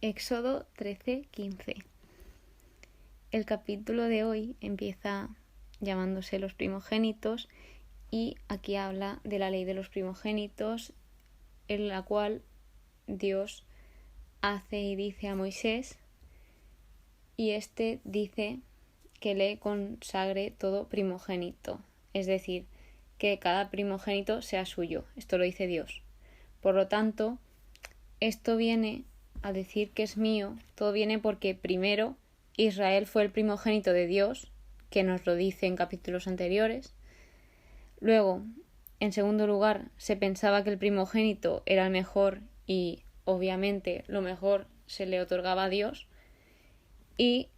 Éxodo 13:15. El capítulo de hoy empieza llamándose los primogénitos y aquí habla de la ley de los primogénitos, en la cual Dios hace y dice a Moisés, y este dice que le consagre todo primogénito, es decir, que cada primogénito sea suyo. Esto lo dice Dios. Por lo tanto, esto viene a decir que es mío, todo viene porque primero Israel fue el primogénito de Dios, que nos lo dice en capítulos anteriores. Luego, en segundo lugar, se pensaba que el primogénito era el mejor y obviamente lo mejor se le otorgaba a Dios. Y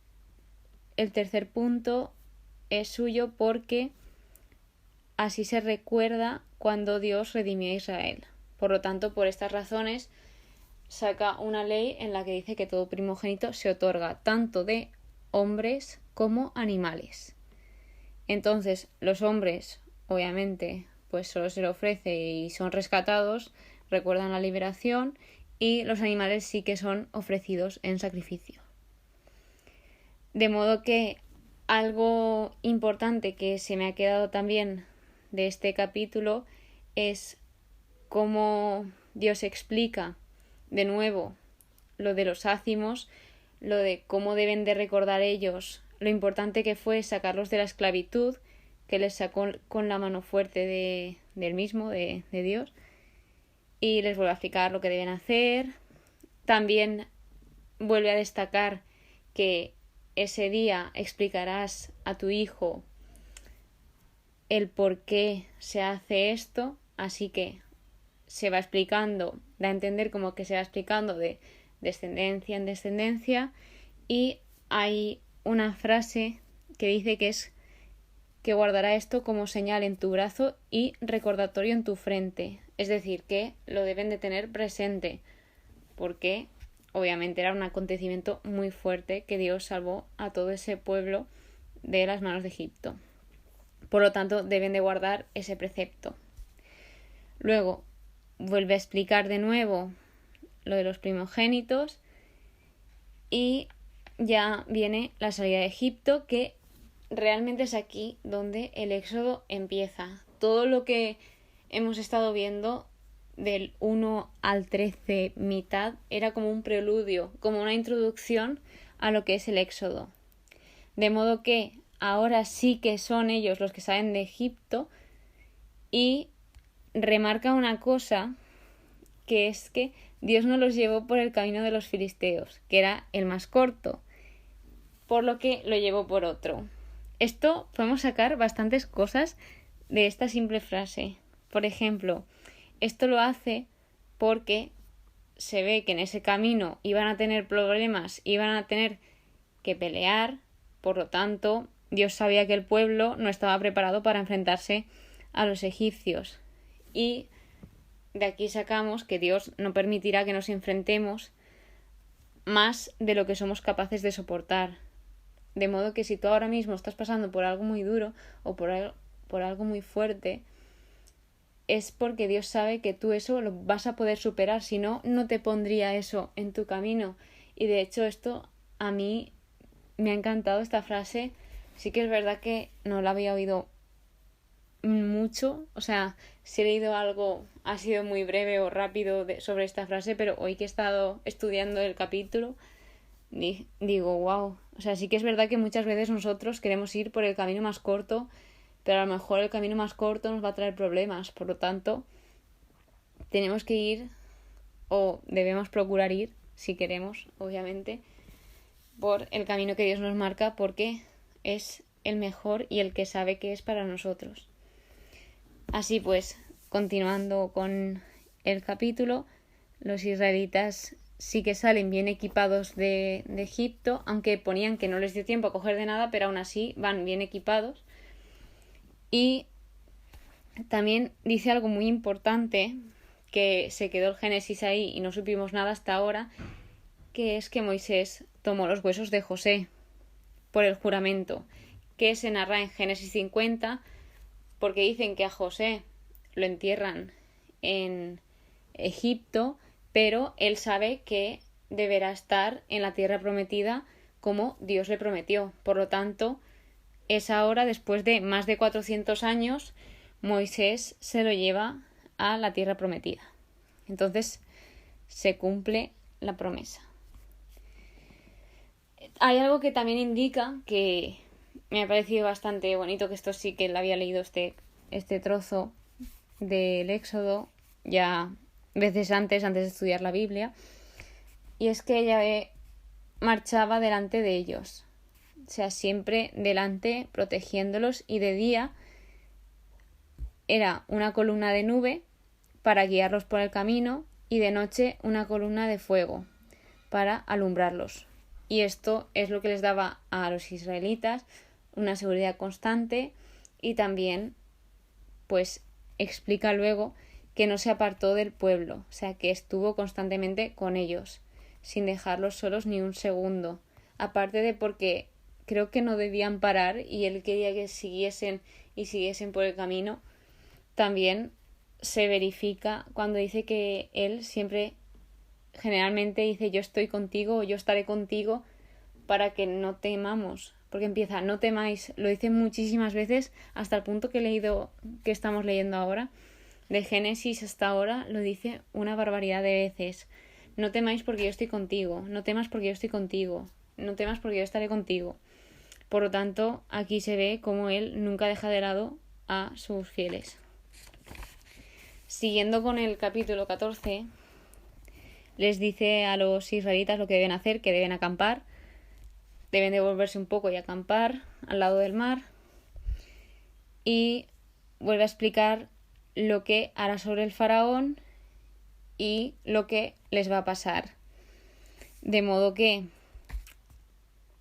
el tercer punto es suyo porque así se recuerda cuando Dios redimió a Israel. Por lo tanto, por estas razones, saca una ley en la que dice que todo primogénito se otorga tanto de hombres como animales. Entonces, los hombres, obviamente, pues solo se le ofrece y son rescatados, recuerdan la liberación, y los animales sí que son ofrecidos en sacrificio. De modo que algo importante que se me ha quedado también de este capítulo es cómo Dios explica de nuevo lo de los ácimos, lo de cómo deben de recordar ellos lo importante que fue sacarlos de la esclavitud, que les sacó con la mano fuerte del mismo, de Dios, y les vuelve a explicar lo que deben hacer. También vuelve a destacar que ese día explicarás a tu hijo el por qué se hace esto, así que se va explicando, da a entender como que se va explicando de descendencia en descendencia, y hay una frase que dice que es que guardará esto como señal en tu brazo y recordatorio en tu frente, es decir, que lo deben de tener presente, porque obviamente era un acontecimiento muy fuerte que Dios salvó a todo ese pueblo de las manos de Egipto. Por lo tanto, deben de guardar ese precepto. Luego, vuelve a explicar de nuevo lo de los primogénitos y ya viene la salida de Egipto, que realmente es aquí donde el éxodo empieza. Todo lo que hemos estado viendo del 1 al 13 mitad era como un preludio, como una introducción a lo que es el éxodo. De modo que ahora sí que son ellos los que salen de Egipto, y remarca una cosa, que es que Dios no los llevó por el camino de los filisteos, que era el más corto, por lo que lo llevó por otro. Esto podemos sacar bastantes cosas de esta simple frase. Por ejemplo, esto lo hace porque se ve que en ese camino iban a tener problemas, iban a tener que pelear, por lo tanto, Dios sabía que el pueblo no estaba preparado para enfrentarse a los egipcios. Y de aquí sacamos que Dios no permitirá que nos enfrentemos más de lo que somos capaces de soportar. De modo que si tú ahora mismo estás pasando por algo muy duro o por algo muy fuerte, es porque Dios sabe que tú eso lo vas a poder superar, si no, no te pondría eso en tu camino. Y de hecho esto a mí me ha encantado, esta frase. Sí que es verdad que no la había oído mucho, o sea, si he leído algo ha sido muy breve o rápido sobre esta frase, pero hoy que he estado estudiando el capítulo digo, wow, o sea, sí que es verdad que muchas veces nosotros queremos ir por el camino más corto, pero a lo mejor el camino más corto nos va a traer problemas, por lo tanto tenemos que ir, o debemos procurar ir, si queremos, obviamente, por el camino que Dios nos marca, porque es el mejor y el que sabe que es para nosotros. Así pues, continuando con el capítulo, los israelitas sí que salen bien equipados de Egipto, aunque ponían que no les dio tiempo a coger de nada, pero aún así van bien equipados. Y también dice algo muy importante, que se quedó el Génesis ahí y no supimos nada hasta ahora, que es que Moisés tomó los huesos de José por el juramento, que se narra en Génesis 50, porque dicen que a José lo entierran en Egipto, pero él sabe que deberá estar en la tierra prometida como Dios le prometió. Por lo tanto, es ahora, después de más de 400 años, Moisés se lo lleva a la tierra prometida. Entonces, se cumple la promesa. Hay algo que también indica, que me ha parecido bastante bonito, que esto sí que lo había leído este trozo del Éxodo ya veces antes de estudiar la Biblia, y es que Yahvé marchaba delante de ellos, o sea, siempre delante, protegiéndolos, y de día era una columna de nube para guiarlos por el camino, y de noche una columna de fuego para alumbrarlos. Y esto es lo que les daba a los israelitas una seguridad constante, y también pues explica luego que no se apartó del pueblo, o sea que estuvo constantemente con ellos, sin dejarlos solos ni un segundo. Aparte de porque creo que no debían parar y él quería que siguiesen por el camino, también se verifica cuando dice que él siempre, generalmente dice yo estoy contigo o yo estaré contigo, para que no temamos, porque empieza no temáis, lo dice muchísimas veces hasta el punto que estamos leyendo ahora, de Génesis hasta ahora, lo dice una barbaridad de veces. No temáis porque yo estoy contigo, no temas porque yo estoy contigo, no temas porque yo estaré contigo. Por lo tanto, aquí se ve cómo él nunca deja de lado a sus fieles. Siguiendo con el capítulo 14, les dice a los israelitas lo que deben hacer, que deben acampar, deben devolverse un poco y acampar al lado del mar, y vuelve a explicar lo que hará sobre el faraón y lo que les va a pasar. De modo que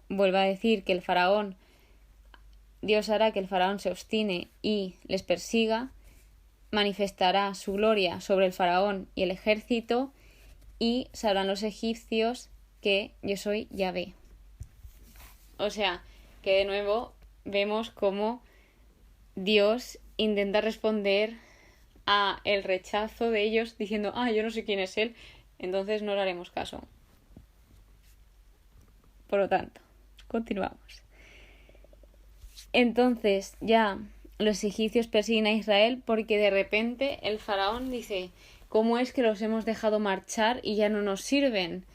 vuelve a decir que Dios hará que el faraón se obstine y les persiga, manifestará su gloria sobre el faraón y el ejército, y sabrán los egipcios que yo soy Yahvé. O sea, que de nuevo vemos cómo Dios intenta responder a el rechazo de ellos diciendo yo no sé quién es él, entonces no le haremos caso. Por lo tanto, continuamos. Entonces ya los egipcios persiguen a Israel porque de repente el faraón dice ¿cómo es que los hemos dejado marchar y ya no nos sirven?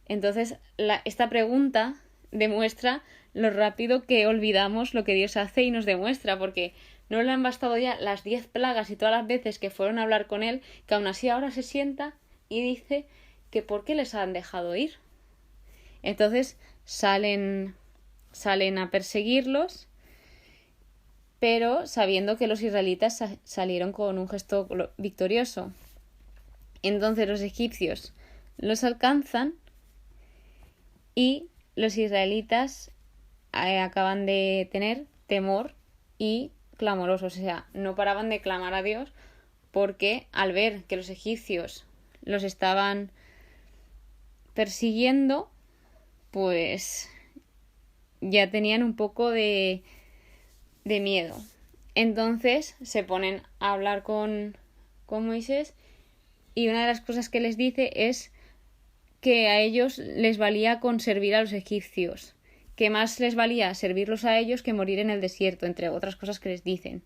Entonces esta pregunta demuestra lo rápido que olvidamos lo que Dios hace y nos demuestra, porque no le han bastado ya las 10 plagas y todas las veces que fueron a hablar con él, que aún así ahora se sienta y dice que por qué les han dejado ir. Entonces salen a perseguirlos, pero sabiendo que los israelitas salieron con un gesto victorioso. Entonces los egipcios los alcanzan y los israelitas acaban de tener temor y clamorosos, o sea, no paraban de clamar a Dios, porque al ver que los egipcios los estaban persiguiendo, pues ya tenían un poco de miedo. Entonces se ponen a hablar con Moisés, y una de las cosas que les dice es que a ellos les valía con servir a los egipcios, que más les valía servirlos a ellos que morir en el desierto, entre otras cosas que les dicen.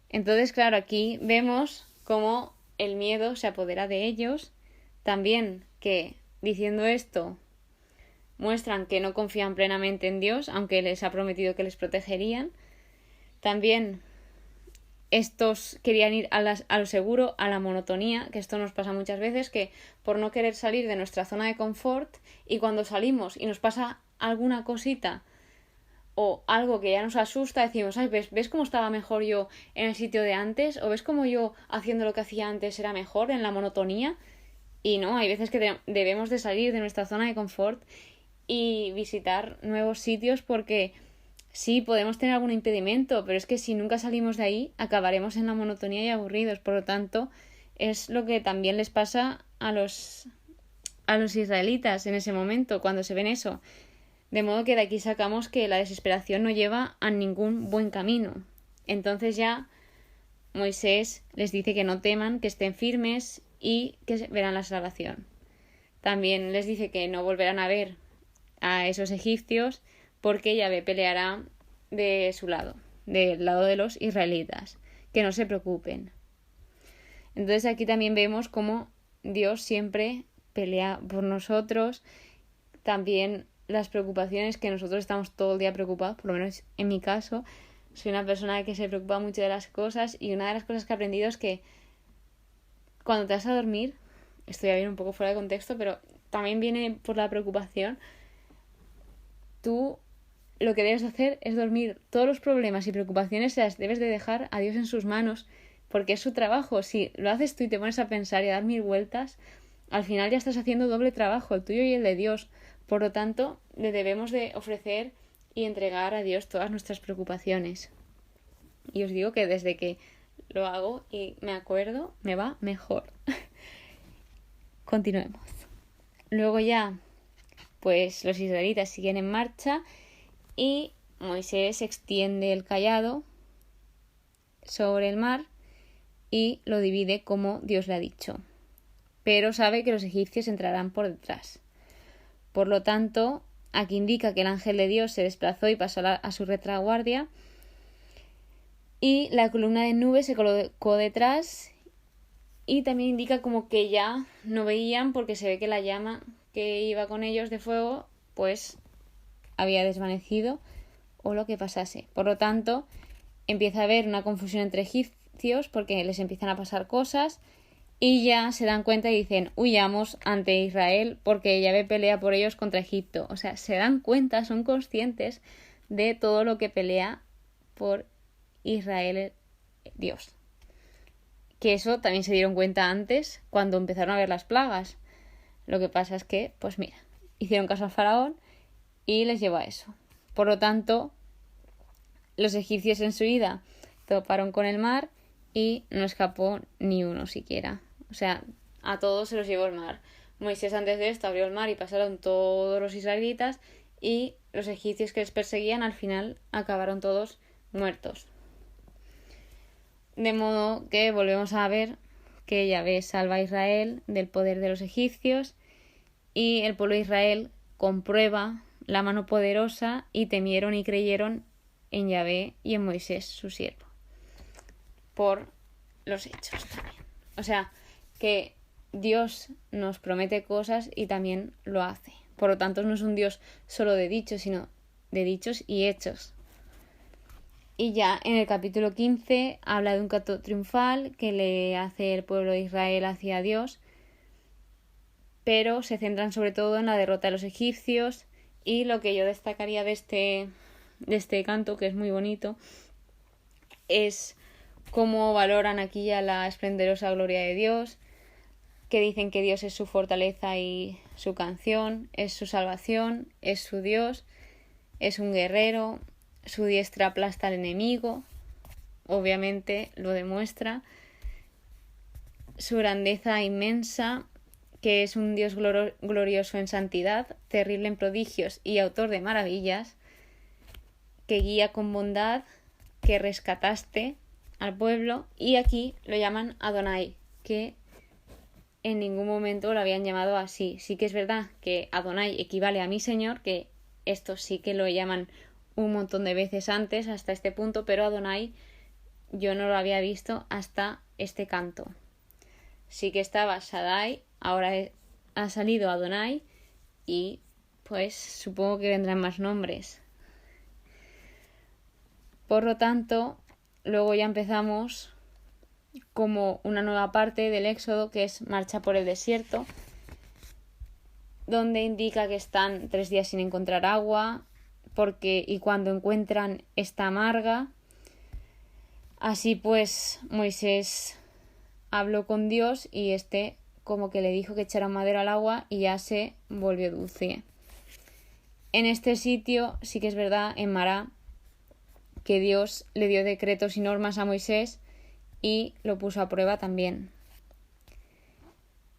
Entonces, claro, aquí vemos cómo el miedo se apodera de ellos, también que diciendo esto muestran que no confían plenamente en Dios, aunque les ha prometido que les protegerían. También estos querían ir a lo seguro, a la monotonía, que esto nos pasa muchas veces, que por no querer salir de nuestra zona de confort, y cuando salimos y nos pasa alguna cosita o algo que ya nos asusta, decimos, ¿ves cómo estaba mejor yo en el sitio de antes? ¿O ves cómo yo haciendo lo que hacía antes era mejor en la monotonía? Y no, hay veces que debemos de salir de nuestra zona de confort y visitar nuevos sitios, porque sí, podemos tener algún impedimento, pero es que si nunca salimos de ahí, acabaremos en la monotonía y aburridos. Por lo tanto, es lo que también les pasa a los israelitas en ese momento, cuando se ven eso. De modo que de aquí sacamos que la desesperación no lleva a ningún buen camino. Entonces ya Moisés les dice que no teman, que estén firmes y que verán la salvación. también les dice que no volverán a ver a esos egipcios porque Yahvé peleará de su lado, del lado de los israelitas, que no se preocupen. Entonces aquí también vemos cómo Dios siempre pelea por nosotros, también las preocupaciones que nosotros estamos todo el día preocupados, por lo menos en mi caso, soy una persona que se preocupa mucho de las cosas y una de las cosas que he aprendido es que cuando te vas a dormir, estoy a ver un poco fuera de contexto, pero también viene por la preocupación, tú lo que debes hacer es dormir. Todos los problemas y preocupaciones las debes de dejar a Dios en sus manos, porque es su trabajo. Si lo haces tú y te pones a pensar y a dar mil vueltas, al final ya estás haciendo doble trabajo, el tuyo y el de Dios. Por lo tanto, le debemos de ofrecer y entregar a Dios todas nuestras preocupaciones. Y os digo que desde que lo hago y me acuerdo, me va mejor. Continuemos. Luego ya, pues los israelitas siguen en marcha y Moisés extiende el cayado sobre el mar y lo divide como Dios le ha dicho. Pero sabe que los egipcios entrarán por detrás. Por lo tanto, aquí indica que el ángel de Dios se desplazó y pasó a su retaguardia y la columna de nube se colocó detrás y también indica como que ya no veían porque se ve que la llama que iba con ellos de fuego pues había desvanecido o lo que pasase. Por lo tanto, empieza a haber una confusión entre egipcios porque les empiezan a pasar cosas y ya se dan cuenta y dicen, huyamos ante Israel porque Yahvé pelea por ellos contra Egipto. O sea, se dan cuenta, son conscientes de todo lo que pelea por Israel Dios. Que eso también se dieron cuenta antes cuando empezaron a ver las plagas. Lo que pasa es que, pues mira, hicieron caso al faraón y les llevó a eso. Por lo tanto, los egipcios en su ida toparon con el mar y no escapó ni uno siquiera. O sea, a todos se los llevó el mar. Moisés antes de esto abrió el mar y pasaron todos los israelitas y los egipcios que les perseguían al final acabaron todos muertos. De modo que volvemos a ver que Yahvé salva a Israel del poder de los egipcios y el pueblo de Israel comprueba la mano poderosa y temieron y creyeron en Yahvé y en Moisés su siervo. Por los hechos también. O sea, que Dios nos promete cosas y también lo hace. Por lo tanto, no es un Dios solo de dichos, sino de dichos y hechos. Y ya en el capítulo 15 habla de un canto triunfal que le hace el pueblo de Israel hacia Dios, pero se centran sobre todo en la derrota de los egipcios y lo que yo destacaría de este canto, que es muy bonito, es cómo valoran aquí ya la esplendorosa gloria de Dios, que dicen que Dios es su fortaleza y su canción, es su salvación, es su Dios, es un guerrero, su diestra aplasta al enemigo, obviamente lo demuestra, su grandeza inmensa, que es un Dios glorioso en santidad, terrible en prodigios y autor de maravillas, que guía con bondad, que rescataste al pueblo, y aquí lo llaman Adonai, que en ningún momento lo habían llamado así. Sí que es verdad que Adonai equivale a mi Señor, que esto sí que lo llaman un montón de veces antes, hasta este punto, pero Adonai yo no lo había visto hasta este canto. Sí que estaba Shaddai, ahora ha salido Adonai y pues supongo que vendrán más nombres. Por lo tanto, luego ya empezamos como una nueva parte del Éxodo, que es marcha por el desierto, donde indica que están 3 días sin encontrar agua, y cuando encuentran está amarga. Así pues Moisés habló con Dios y como que le dijo que echara madera al agua y ya se volvió dulce. En este sitio sí que es verdad, en Mará, que Dios le dio decretos y normas a Moisés y lo puso a prueba también.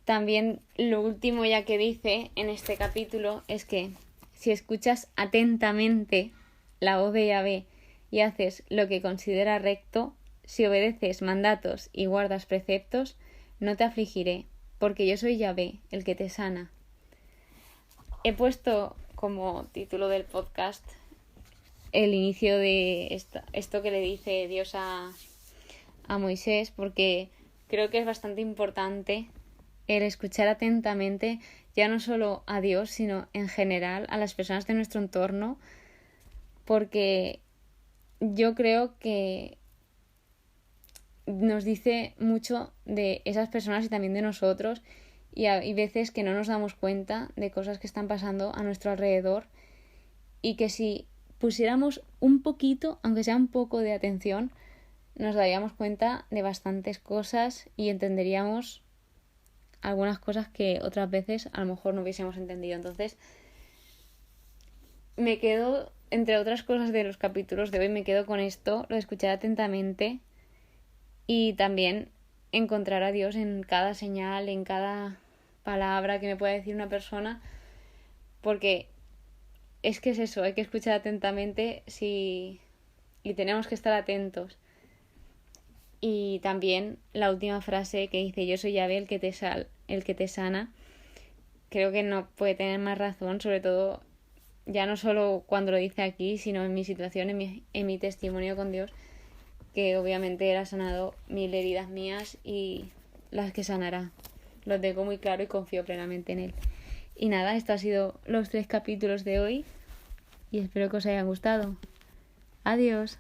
También lo último ya que dice en este capítulo es que si escuchas atentamente la voz de Yahvé y haces lo que considera recto, si obedeces mandatos y guardas preceptos, no te afligiré, porque yo soy Yahvé, el que te sana. he puesto como título del podcast el inicio de esto que le dice Dios a Moisés, porque creo que es bastante importante el escuchar atentamente ya no solo a Dios, sino en general a las personas de nuestro entorno, porque yo creo que nos dice mucho de esas personas y también de nosotros, y hay veces que no nos damos cuenta de cosas que están pasando a nuestro alrededor, y que si pusiéramos un poquito, aunque sea un poco de atención, nos daríamos cuenta de bastantes cosas y entenderíamos algunas cosas que otras veces a lo mejor no hubiésemos entendido. Entonces, me quedo, entre otras cosas de los capítulos de hoy, me quedo con esto, lo de escuchar atentamente y también encontrar a Dios en cada señal, en cada palabra que me pueda decir una persona, porque es que es eso, hay que escuchar atentamente y tenemos que estar atentos. Y también la última frase que dice: yo soy Yahvé, el que te sana. Creo que no puede tener más razón, sobre todo ya no solo cuando lo dice aquí, sino en mi situación, en mi testimonio con Dios, que obviamente Él ha sanado 1000 heridas mías y las que sanará. Lo tengo muy claro y confío plenamente en Él. Y nada, esto ha sido los 3 capítulos de hoy y espero que os hayan gustado. Adiós.